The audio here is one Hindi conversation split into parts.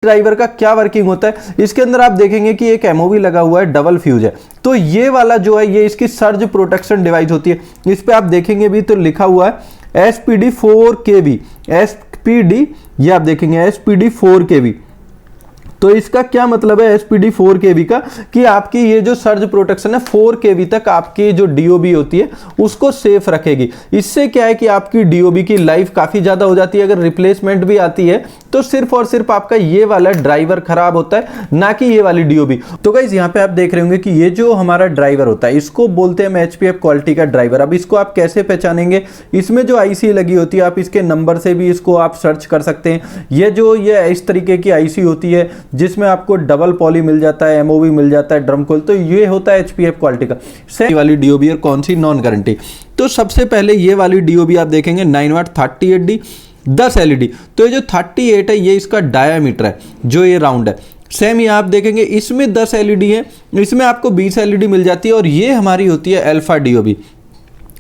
ड्राइवर का क्या वर्किंग होता है, इसके अंदर आप देखेंगे कि एक एमओवी लगा हुआ है, डबल फ्यूज है। तो ये वाला जो है ये इसकी सर्ज प्रोटेक्शन डिवाइस होती है। इस पे आप देखेंगे भी तो लिखा हुआ है SPD 4KB, SPD, ये आप देखेंगे SPD 4KB। तो इसका क्या मतलब है SPD 4KB का, कि आपकी ये जो सर्ज प्रोटेक्शन है 4KB तक आपकी जो DOB होती है उसको सेफ रखेगी। इससे क्या है कि आपकी DOB की लाइफ काफ़ी ज़्यादा हो जाती है। अगर रिप्लेसमेंट भी आती है तो सिर्फ और सिर्फ आपका ये वाला ड्राइवर खराब होता है, ना कि ये वाली DOB। तो गाइस यहाँ पे आप देख रहे होंगे कि ये जो हमारा ड्राइवर होता है इसको बोलते हैं HPF क्वालिटी का ड्राइवर। अब इसको आप कैसे पहचानेंगे, इसमें जो IC लगी होती है आप इसके नंबर से भी इसको आप सर्च कर सकते हैं। ये इस तरीके की IC होती है जिसमें आपको डबल पॉली मिल जाता है, एमओवी मिल जाता है, ड्रम कोल। तो ये होता है HPF क्वालिटी का। सेम वाली DOB और कौन सी नॉन गारंटी। तो सबसे पहले ये वाली DOB आप देखेंगे 9 वाट 38D 10 LED। तो ये जो 38 है ये इसका डायामीटर है, जो ये राउंड है। सेम ये आप देखेंगे इसमें 10 LED है, इसमें आपको 20 LED मिल जाती है और ये हमारी होती है अल्फा DOB।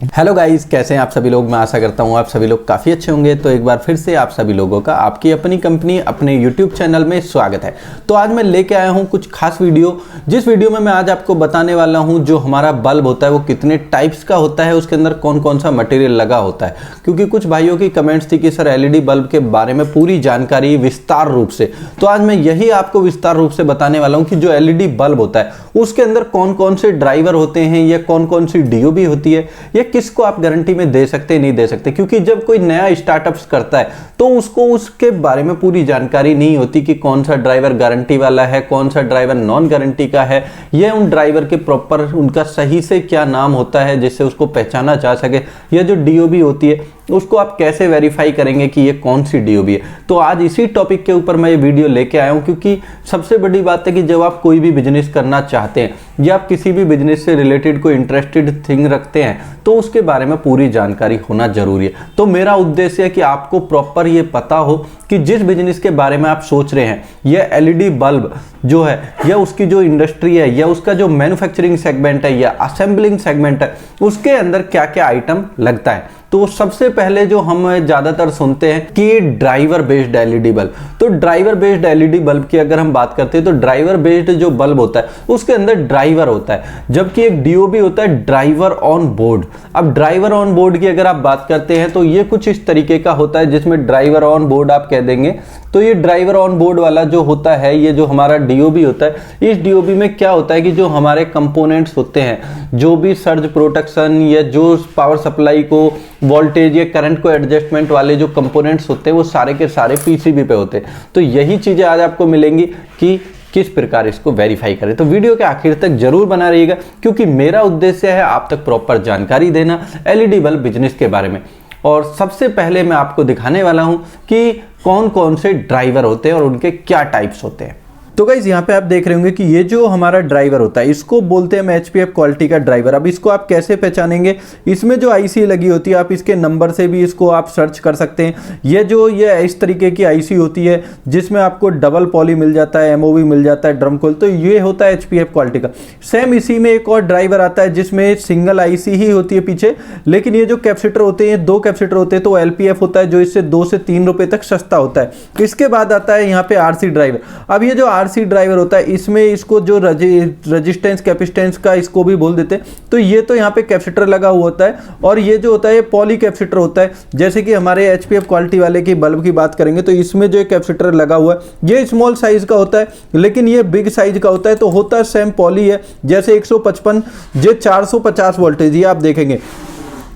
हेलो गाइस, कैसे हैं आप सभी लोग। मैं आशा करता हूँ आप सभी लोग काफ़ी अच्छे होंगे। तो एक बार फिर से आप सभी लोगों का आपकी अपनी कंपनी अपने YouTube चैनल में स्वागत है। तो आज मैं लेके आया हूँ कुछ खास वीडियो, जिस वीडियो में मैं आज आपको बताने वाला हूँ जो हमारा बल्ब होता है वो कितने टाइप्स का होता है, उसके अंदर कौन कौन सा मटेरियल लगा होता है। क्योंकि कुछ भाइयों की कमेंट्स थी कि सर LED बल्ब के बारे में पूरी जानकारी विस्तार रूप से, तो आज मैं यही आपको विस्तार रूप से बताने वाला हूँ कि जो LED बल्ब होता है उसके अंदर कौन कौन से ड्राइवर होते हैं या कौन कौन सी DOB होती है, या किसको आप गारंटी में दे सकते नहीं दे सकते। क्योंकि जब कोई नया स्टार्टअप्स करता है तो उसको उसके बारे में पूरी जानकारी नहीं होती कि कौन सा ड्राइवर गारंटी वाला है, कौन सा ड्राइवर नॉन गारंटी का है, यह उन ड्राइवर के प्रॉपर उनका सही से क्या नाम होता है जिससे उसको पहचाना जा सके। यह जो DOB होती है उसको आप कैसे वेरीफाई करेंगे कि ये कौन सी DOB है। तो आज इसी टॉपिक के ऊपर मैं ये वीडियो लेके आया हूँ, क्योंकि सबसे बड़ी बात है कि जब आप कोई भी बिजनेस करना चाहते हैं या आप किसी भी बिजनेस से रिलेटेड कोई इंटरेस्टेड थिंग रखते हैं तो उसके बारे में पूरी जानकारी होना जरूरी है। तो मेरा उद्देश्य है कि आपको प्रॉपर ये पता हो कि जिस बिजनेस के बारे में आप सोच रहे हैं, यह LED बल्ब जो है या उसकी जो इंडस्ट्री है या उसका जो मैन्युफैक्चरिंग सेगमेंट है या असेंबलिंग सेगमेंट है, उसके अंदर क्या क्या आइटम लगता है। तो सबसे पहले जो हम ज़्यादातर सुनते हैं कि ड्राइवर बेस्ड LED बल्ब। तो ड्राइवर बेस्ड LED बल्ब की अगर हम बात करते हैं तो ड्राइवर बेस्ड जो बल्ब होता है उसके अंदर ड्राइवर होता है, जबकि एक DOB होता है ड्राइवर ऑन बोर्ड। अब ड्राइवर ऑन बोर्ड की अगर आप बात करते हैं तो ये कुछ इस तरीके का होता है, जिसमें ड्राइवर ऑन बोर्ड आप कह देंगे। तो ये ड्राइवर ऑन बोर्ड वाला जो होता है, ये जो हमारा DOB होता है, इस DOB में क्या होता है कि जो हमारे कंपोनेंट्स होते हैं, जो भी सर्ज प्रोटेक्शन या जो पावर सप्लाई को वोल्टेज या करंट को एडजस्टमेंट वाले जो कंपोनेंट्स होते हैं वो सारे के सारे PCB पे होते हैं। तो यही चीज़ें आज आपको मिलेंगी कि किस प्रकार इसको वेरीफाई करें। तो वीडियो के आखिर तक जरूर बना रहिएगा, क्योंकि मेरा उद्देश्य है आप तक प्रॉपर जानकारी देना LED बल्ब बिजनेस के बारे में। और सबसे पहले मैं आपको दिखाने वाला हूं कि कौन कौन से ड्राइवर होते हैं और उनके क्या टाइप्स होते हैं। तो गाइस यहाँ पे आप देख रहे होंगे कि ये जो हमारा ड्राइवर होता है इसको बोलते हैं HPF क्वालिटी का ड्राइवर। अब इसको आप कैसे पहचानेंगे, इसमें जो IC लगी होती है आप इसके नंबर से भी इसको आप सर्च कर सकते हैं। ये इस तरीके की IC होती है जिसमें आपको डबल पॉली मिल जाता है, एमओवी मिल जाता है, ड्रम कोल। तो ये होता है HPF क्वालिटी का। सेम इसी में एक और ड्राइवर आता है जिसमें सिंगल IC ही होती है पीछे, लेकिन ये जो कैपेसिटर होते हैं 2 कैपेसिटर होते हैं, तो LPF होता है जो इससे 2 से 3 रुपए तक सस्ता होता है। इसके बाद आता है यहाँ पे RC ड्राइवर। अब ये जो RC ड्राइवर होता है इसमें इसको जो रेजिस्टेंस कैपेसिटेंस का इसको भी बोल देते हैं। तो ये तो यहाँ पे कैपेसिटर लगा हुआ होता है, और ये जो होता है पॉली कैपेसिटर होता है। जैसे कि हमारे HPF क्वालिटी वाले की बल्ब की बात करेंगे तो इसमें जो कैपेसिटर लगा हुआ है ये स्मॉल साइज का होता है, लेकिन ये बिग साइज का होता है। तो होता है सेम पॉली है, जैसे 155 ये 450 वोल्टेज, ये आप देखेंगे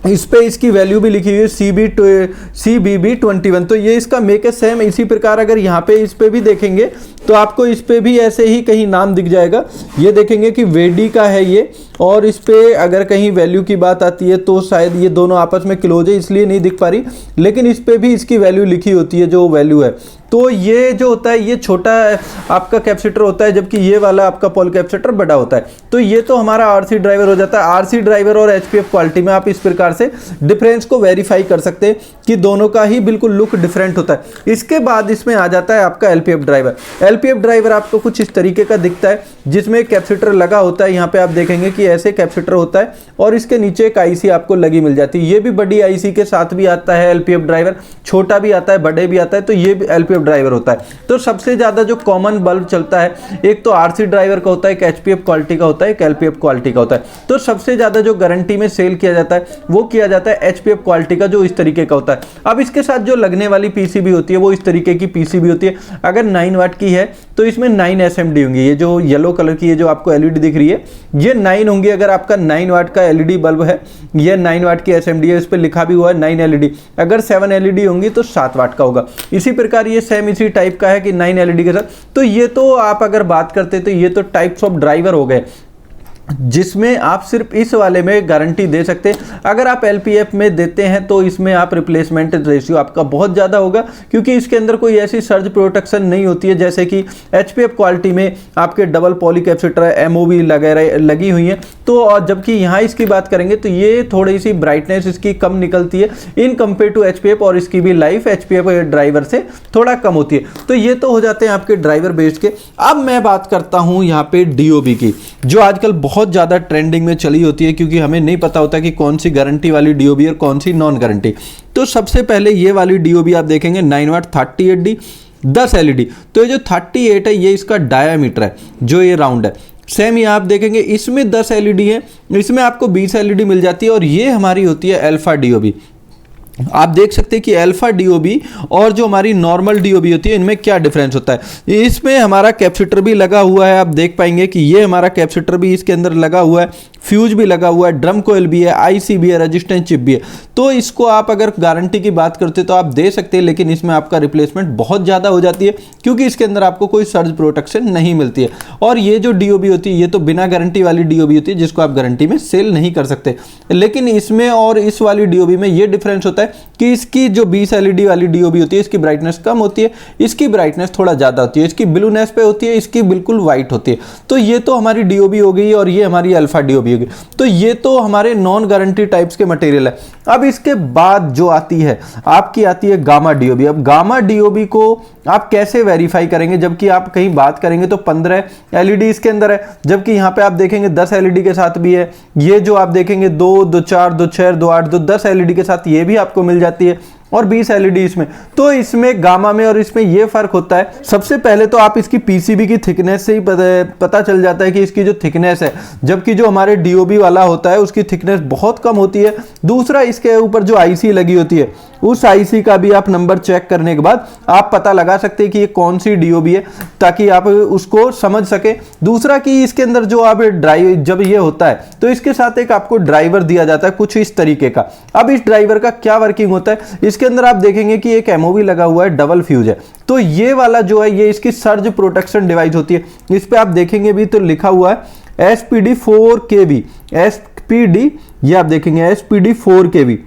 इस पे इसकी वैल्यू भी लिखी हुई है CBB21। तो ये इसका मेक है सेम। इसी प्रकार अगर यहाँ पे इस पे भी देखेंगे तो आपको इस पे भी ऐसे ही कहीं नाम दिख जाएगा। ये देखेंगे कि वेडी का है ये, और इस पे अगर कहीं वैल्यू की बात आती है तो शायद ये दोनों आपस में क्लोज है इसलिए नहीं दिख पा रही, लेकिन इस पे भी इसकी वैल्यू लिखी होती है जो वैल्यू है। तो ये जो होता है ये छोटा आपका कैपेसिटर होता है, जबकि ये वाला आपका पॉल कैपेसिटर बड़ा होता है। तो ये तो हमारा RC ड्राइवर हो जाता है। RC ड्राइवर और HPF क्वालिटी में आप इस प्रकार से डिफरेंस को वेरीफाई कर सकते हैं कि दोनों का ही बिल्कुल लुक डिफरेंट होता है। इसके बाद इसमें आ जाता है आपका LPF ड्राइवर। LPF ड्राइवर आपको कुछ इस तरीके का दिखता है, जिसमें कैपेसिटर लगा होता है। यहाँ पे आप देखेंगे कि कि ऐसे कैपेसिटर होता है और इसके नीचे एक आईसी आपको लगी मिल जाती है। ये भी बड़ी आईसी के साथ भी आता है एलपीएफ ड्राइवर, छोटा भी आता है, बड़े भी आता है, तो ये भी एलपीएफ ड्राइवर होता है। तो सबसे ज्यादा जो कॉमन बल्ब चलता है एक तो आरसी ड्राइवर का होता है, एक एचपीएफ क्वालिटी का होता है, एक एलपीएफ क्वालिटी का होता है। तो सबसे ज्यादा जो गारंटी में सेल किया जाता है वो किया जाता है एचपीएफ क्वालिटी का, जो इस तरीके का होता है। अब इसके साथ जो लगने वाली पीसीबी होती है वो इस तरीके की पीसीबी होती है। अगर 9 वाट की है तो इसमें 9 एसएमडी होंगी। ये जो येलो कलर की ये जो आपको एलईडी दिख रही है ये 9 होंगी। अगर आपका 9 वाट का एलईडी बल्ब है, ये 9 वाट की एसएमडी है, इस पर लिखा भी हुआ है 9 एलईडी। अगर 7 एलईडी होंगी तो 7 वाट का होगा। इसी प्रकार ये सेम इसी टाइप का है कि 9 एलईडी के साथ। तो ये तो आप अगर बात करते तो ये तो टाइप्स ऑफ ड्राइवर हो गए जिसमें आप सिर्फ इस वाले में गारंटी दे सकते हैं। अगर आप एलपीएफ में देते हैं तो इसमें आप रिप्लेसमेंट रेशियो आपका बहुत ज़्यादा होगा, क्योंकि इसके अंदर कोई ऐसी सर्ज प्रोटेक्शन नहीं होती है जैसे कि एचपीएफ क्वालिटी में आपके डबल पॉली कैपेसिटर एमओवी लगी हुई है। तो और जबकि यहाँ इसकी बात करेंगे तो ये थोड़ी सी ब्राइटनेस इसकी कम निकलती है इन कंपेयर टू एचपीएफ, और इसकी भी लाइफ एचपीएफ ड्राइवर से थोड़ा कम होती है। तो ये तो हो जाते हैं आपके ड्राइवर बेस्ड के। अब मैं बात करता हूँ यहाँ पे डीओबी की, जो आजकल बहुत ज़्यादा ट्रेंडिंग में चली होती है, क्योंकि हमें नहीं पता होता कि कौन सी गारंटी वाली डीओबी और कौन सी नॉन गारंटी। तो सबसे पहले ये वाली डीओबी आप देखेंगे 9 वाट 38D 10 एलईडी। तो ये जो 38 है ये इसका डायामीटर है, जो ये राउंड है। सेम ये आप देखेंगे इसमें 10 एलईडी है, इसमें आपको 20 एलईडी मिल जाती है, और ये हमारी होती है अल्फा डीओबी। आप देख सकते हैं कि अल्फा डीओबी और जो हमारी नॉर्मल डीओबी होती है इनमें क्या डिफरेंस होता है। इसमें हमारा कैपेसिटर भी लगा हुआ है, आप देख पाएंगे कि ये हमारा कैपेसिटर भी इसके अंदर लगा हुआ है, फ्यूज भी लगा हुआ है, ड्रम कोयल भी है, आईसी भी है, रेजिस्टेंस चिप भी है। तो इसको आप अगर गारंटी की बात करते तो आप दे सकते हैं, लेकिन इसमें आपका रिप्लेसमेंट बहुत ज़्यादा हो जाती है, क्योंकि इसके अंदर आपको कोई सर्ज प्रोटेक्शन नहीं मिलती है। और ये जो डीओबी होती है ये तो बिना गारंटी वाली डीओबी होती है, जिसको आप गारंटी में सेल नहीं कर सकते। लेकिन इसमें और इस वाली डीओबी में ये डिफरेंस होता है कि इसकी जो 20 एलईडी वाली डीओबी होती है इसकी ब्राइटनेस कम होती है, इसकी ब्राइटनेस थोड़ा ज़्यादा होती है, इसकी ब्लूनेस पे होती है, इसकी बिल्कुल वाइट होती है। तो ये तो हमारी डीओबी हो गई, और ये हमारी अल्फा डीओबी होगी। तो ये तो हमारे नॉन गारंटी टाइप्स के मटेरियल है। अब इसके बाद जो आती है आपकी आती है गामा डीओबी। अब गामा डीओबी को आप कैसे वेरीफाई करेंगे, जबकि आप कहीं बात करेंगे तो 15 एलईडी इसके अंदर है, जबकि यहाँ पे आप देखेंगे 10 एलईडी के साथ भी है। ये जो आप देखेंगे 2, 2, 4, 2, 6, 2, 8, 2, 10 एलईडी के साथ ये भी आपको मिल जाती है, और 20 एलईडी इसमें। तो इसमें गामा में और इसमें ये फर्क होता है। सबसे पहले तो आप इसकी पीसीबी की थिकनेस से ही पता चल जाता है कि इसकी जो थिकनेस है, जबकि जो हमारे डीओबी वाला होता है उसकी थिकनेस बहुत कम होती है। दूसरा, इसके ऊपर जो आईसी लगी होती है उस आईसी का भी आप नंबर चेक करने के बाद आप पता लगा सकते हैं कि ये कौन सी डीओबी है, ताकि आप उसको समझ सके। दूसरा कि इसके अंदर जो आप ड्राइव जब ये होता है तो इसके साथ एक आपको ड्राइवर दिया जाता है कुछ इस तरीके का। अब इस ड्राइवर का क्या वर्किंग होता है, इसके अंदर आप देखेंगे कि एक एमओवी लगा हुआ है, डबल फ्यूज है। तो ये वाला जो है ये इसकी सर्ज प्रोटेक्शन डिवाइस होती है। इस पे आप देखेंगे भी तो लिखा हुआ है SPD 4KB, SPD ये आप देखेंगे SPD 4KB।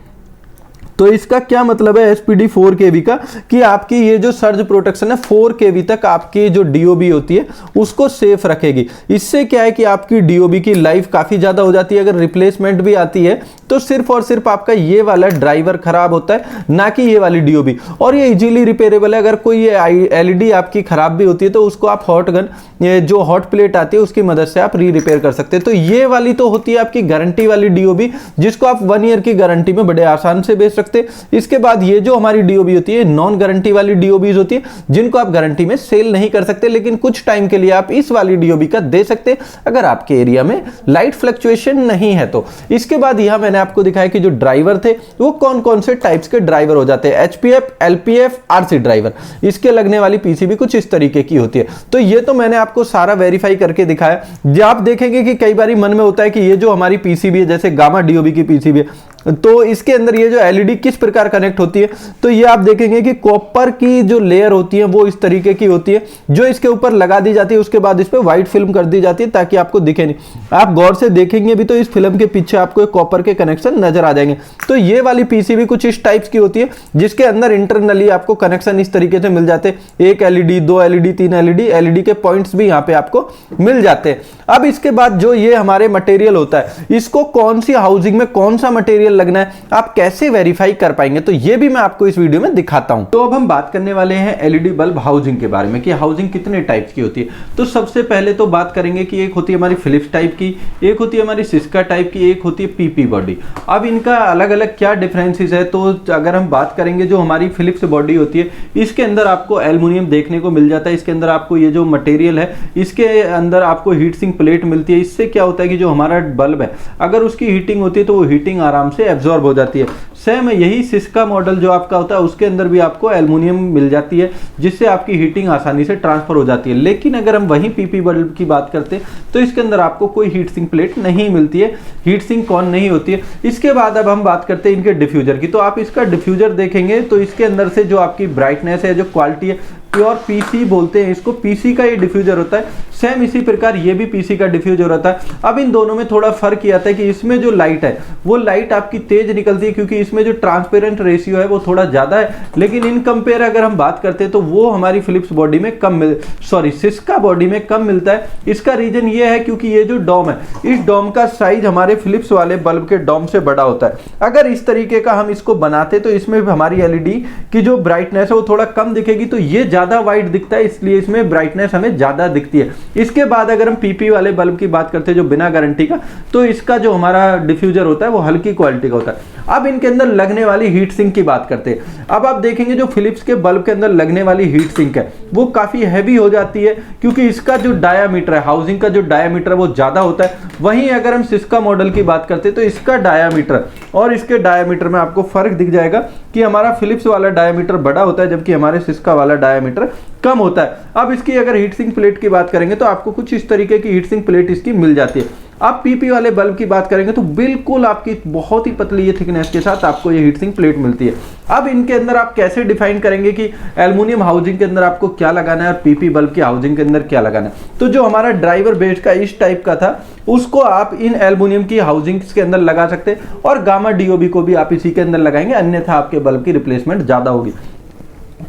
तो इसका क्या मतलब है SPD 4KB का, कि आपकी ये जो सर्ज प्रोटेक्शन है 4KB तक आपकी जो डीओबी होती है उसको सेफ रखेगी। इससे क्या है कि आपकी डीओबी की लाइफ काफ़ी ज़्यादा हो जाती है। अगर रिप्लेसमेंट भी आती है तो सिर्फ और सिर्फ आपका ये वाला ड्राइवर खराब होता है, ना कि ये वाली डीओबी। और ये इजीली रिपेयरेबल है। अगर कोई ये एलईडी आपकी खराब भी होती है तो उसको आप हॉट गन, ये जो हॉट प्लेट आती है उसकी मदद से आप रिपेयर कर सकते हैं। तो ये वाली तो होती है आपकी गारंटी वाली डीओबी, जिसको आप 1 ईयर की गारंटी में बड़े आसान से बेच सकते। इसके बाद ये जो हमारी डीओबी होती है नॉन गारंटी वाली डीओबीज होती है, जिनको आप गारंटी में सेल नहीं कर सकते, लेकिन कुछ टाइम के लिए आप इस वाली डीओबी का दे सकते हैं, अगर आपके एरिया में लाइट फ्लक्चुएशन नहीं है तो। इसके बाद यहां मैंने आपको दिखाया कि जो ड्राइवर थे वो कौन कौन से टाइप्स के ड्राइवर हो जाते हैं, एचपीएफ, एलपीएफ, आरसी ड्राइवर। इसके लगने वाली पीसीबी कुछ इस तरीके की होती है। तो ये तो मैंने आपको सारा वेरीफाई करके दिखाया। जो आप देखेंगे कि कई बार मन में होता है कि ये जो हमारी पीसीबी है, जैसे गामा डीओबी की पीसीबी है, तो इसके अंदर ये जो एलईडी किस प्रकार कनेक्ट होती है। तो ये आप देखेंगे कि कॉपर की जो लेयर होती है वो इस तरीके की होती है, जो इसके ऊपर लगा दी जाती है। उसके बाद इस पे व्हाइट फिल्म कर दी जाती है ताकि आपको दिखे नहीं। आप गौर से देखेंगे भी तो इस फिल्म के पीछे आपको एक कॉपर के कनेक्शन नजर आ जाएंगे। तो ये वाली पीसीबी कुछ इस टाइप्स की होती है, जिसके अंदर इंटरनली आपको कनेक्शन इस तरीके से मिल जाते हैं। 1 एलईडी, 2 एलईडी, 3 एलईडी, एलईडी के पॉइंट्स भी यहाँ पे आपको मिल जाते हैं। अब इसके बाद जो ये हमारे मटेरियल होता है, इसको कौन सी हाउसिंग में कौन सा मटेरियल लगना है, आप कैसे वेरीफाई कर पाएंगे, तो ये भी मैं आपको इस वीडियो में दिखाता हूं। तो अब हम बात करने वाले हैं एलईडी बल्ब हाउसिंग के बारे में कि हाउसिंग कितने टाइप्स की होती है। तो सबसे पहले तो बात करेंगे कि एक होती है हमारी फिलिप्स टाइप की, एक होती है हमारी सिस्का टाइप की, एक होती है पीपी बॉडी। अब इनका अलग अलग क्या डिफरेंसेस है, तो अगर हम बात करेंगे जो हमारी फिलिप्स बॉडी होती है इसके अंदर आपको एल्युमिनियम देखने को मिल जाता है। इसके अंदर आपको ये जो मटेरियल है इसके अंदर आपको हीट सिंक प्लेट मिलती है। इससे क्या होता है कि जो हमारा बल्ब है अगर उसकी हीटिंग होती है तो वो हीटिंग आराम से एब्जॉर्ब हो जाती है। सेम यही सिस्का मॉडल जो आपका होता है उसके अंदर भी आपको एल्युमिनियम मिल जाती है जिससे आपकी हीटिंग आसानी से ट्रांसफर हो जाती है। लेकिन अगर हम वही पीपी बल्ब की बात करते हैं तो इसके अंदर आपको कोई हीट सिंक प्लेट नहीं मिलती है, हीट सिंक कॉन नहीं होती है। इसके बाद अब हम बात करते हैं इनके डिफ्यूजर की। तो आप इसका डिफ्यूजर देखेंगे तो इसके अंदर से जो आपकी ब्राइटनेस है, जो क्वालिटी है, प्योर पीसी बोलते हैं इसको, पीसी का ये डिफ्यूजर होता है। सेम इसी प्रकार ये भी पीसी का डिफ्यूजर होता है। अब इन दोनों में थोड़ा फर्क ये आता है कि इसमें जो लाइट है वो लाइट आपकी तेज निकलती है क्योंकि इसमें जो ट्रांसपेरेंट रेशियो है वो थोड़ा ज्यादा है। लेकिन इन कंपेयर अगर हम बात करते हैं तो वो हमारी फिलिप्स बॉडी में कम सिस्का बॉडी में कम मिलता है। इसका रीजन ये है क्योंकि ये जो डोम है इस डोम का साइज हमारे फिलिप्स वाले बल्ब के डोम से बड़ा होता है। अगर इस तरीके का हम इसको बनाते तो इसमें हमारी एलईडी की जो ब्राइटनेस है वो थोड़ा कम दिखेगी, तो ये ज्यादा वाइट दिखता है इसलिए इसमें ब्राइटनेस हमें ज्यादा दिखती है। इसके बाद अगर हम पीपी वाले बल्ब की बात करते हैं जो बिना गारंटी का, तो इसका जो हमारा डिफ्यूजर होता है वो हल्की क्वालिटी का होता है। अब इनके अंदर लगने वाली हीट सिंक की बात करते हैं। अब आप देखेंगे जो फिलिप्स के बल्ब के अंदर लगने वाली हीट सिंक है वो काफी हैवी हो जाती है क्योंकि इसका जो डायामीटर है, हाउसिंग का जो डायामीटर है वो ज्यादा होता है। वहीं अगर हम सिस्का मॉडल की बात करते हैं तो इसका डायामीटर और इसके डायामीटर में आपको फर्क दिख जाएगा कि हमारा फिलिप्स वाला डायामीटर बड़ा होता है जबकि हमारे सिस्का वाला डायामीटर कम होता है। अब इसकी अगर हीट सिंक प्लेट की बात करेंगे तो आपको कुछ इस तरीके की हीट सिंक प्लेट इसकी मिल जाती है। आप पीपी वाले बल्ब की बात करेंगे तो बिल्कुल आपकी बहुत ही पतली ये थिकनेस के साथ आपको ये हीट सिंक प्लेट मिलती है। अब इनके अंदर आप कैसे डिफाइन करेंगे कि एल्युमिनियम हाउसिंग के अंदर आपको क्या लगाना है और पीपी बल्ब की हाउसिंग के अंदर क्या लगाना है। तो जो हमारा ड्राइवर बेस का इस टाइप का था उसको आप इन एल्युमिनियम की हाउसिंग के अंदर लगा सकते हैं और गामा डीओबी को भी आप इसी के अंदर लगाएंगे, अन्यथा आपके बल्ब की रिप्लेसमेंट ज्यादा होगी।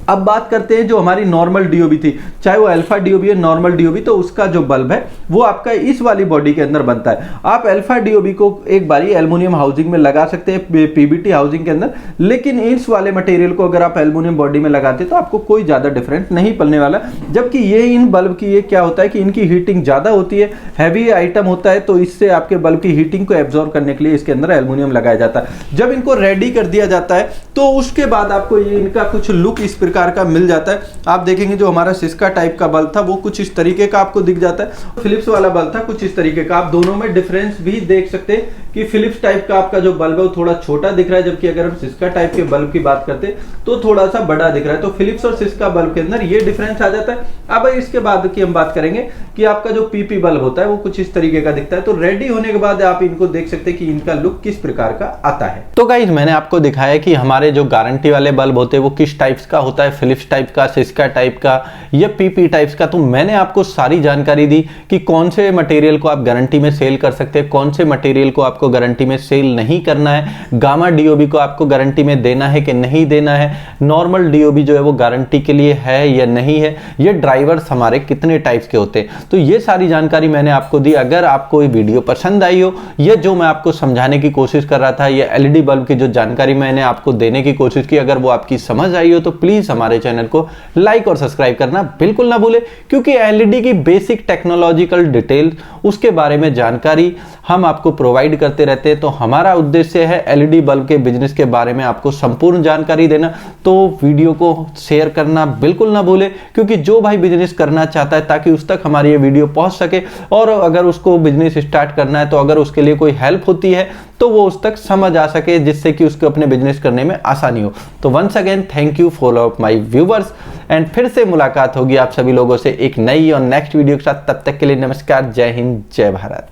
अब बात करते हैं जो हमारी नॉर्मल डीओबी थी, चाहे वो अल्फा डीओबी है नॉर्मल डीओबी, तो उसका जो बल्ब है वो आपका इस वाली बॉडी के अंदर बनता है। आप अल्फा डीओबी को एक बारी एल्युमिनियम हाउसिंग में लगा सकते हैं पीबीटी हाउसिंग के अंदर, लेकिन इस वाले मटेरियल को अगर आप एल्युमिनियम बॉडी में लगाते तो आपको कोई ज्यादा डिफरेंस नहीं पड़ने वाला। जबकि ये इन बल्ब की ये क्या होता है कि इनकी हीटिंग ज्यादा होती है, हैवी आइटम होता है, तो इससे आपके बल्ब की हीटिंग को एब्जॉर्ब करने के लिए इसके अंदर एल्युमिनियम लगाया जाता है। जब इनको रेडी कर दिया जाता है तो उसके बाद आपको ये इनका कुछ लुक इस प्रकार का मिल जाता है। आप देखेंगे जो हमारा सिस्का टाइप का बल्ब था वो कुछ इस तरीके का आपको दिख जाता है, फिलिप्स वाला बल्ब था कुछ इस तरीके का। आप दोनों में डिफरेंस भी देख सकते हैं कि फिलिप्स टाइप का आपका जो बल्ब है वो थोड़ा छोटा दिख रहा है, जबकि अगर हम सिस्का टाइप के बल्ब की बात करते हैं तो थोड़ा सा बड़ा दिख रहा है। तो फिलिप्स और सिस्का बल्ब के अंदर ये डिफरेंस आ जाता है। अब इसके बाद की हम बात करेंगे कि आपका जो पीपी बल्ब होता है वो कुछ इस तरीके का दिखता है। तो रेडी होने के बाद आप इनको देख सकते हैं कि इनका लुक किस प्रकार का आता है। तो गाइस मैंने आपको दिखाया कि हमारे जो गारंटी वाले बल्ब होते हैं वो किस टाइप्स का होता है, फिलिप्स टाइप का, सिस्का टाइप का या पीपी टाइप्स का। तो मैंने आपको सारी जानकारी दी कि कौन से मटेरियल को आप गारंटी में सेल कर सकते हैं, कौन से मटेरियल को आपको गारंटी में सेल नहीं करना है, गामा डीओबी को आपको गारंटी में देना है कि नहीं देना है, नॉर्मल डीओबी जो है वो गारंटी के लिए है या नहीं है, ये ड्राइवर्स हमारे कितने टाइप्स के होते हैं। तो ये सारी जानकारी मैंने आपको दी। अगर आपको ये वीडियो पसंद आई हो, ये जो मैं आपको समझाने की कोशिश कर रहा था, ये एलईडी बल्ब की जो जानकारी मैंने आपको देने की कोशिश की, अगर वो आपकी समझ आई हो तो प्लीज हमारे चैनल को लाइक और सब्सक्राइब करना बिल्कुल ना भूले, क्योंकि एलईडी की बेसिक टेक्नोलॉजिकल डिटेल उसके बारे में जानकारी हम आपको प्रोवाइड करते रहते हैं। तो हमारा उद्देश्य है एलईडी बल्ब के बिजनेस के बारे में आपको संपूर्ण जानकारी देना। तो वीडियो को शेयर करना बिल्कुल ना भूले, क्योंकि जो भाई बिजनेस करना चाहता है ताकि उस तक हमारी ये वीडियो पहुंच सके, और अगर उसको बिजनेस स्टार्ट करना है तो अगर उसके लिए कोई हेल्प होती है तो वो उस तक समझ आ सके, जिससे कि उसको अपने बिजनेस करने में आसानी हो। तो once again thank you for my viewers, and फिर से मुलाकात होगी आप सभी लोगों से एक नई और नेक्स्ट वीडियो के साथ। तब तक के लिए नमस्कार, जय हिंद, जय भारत।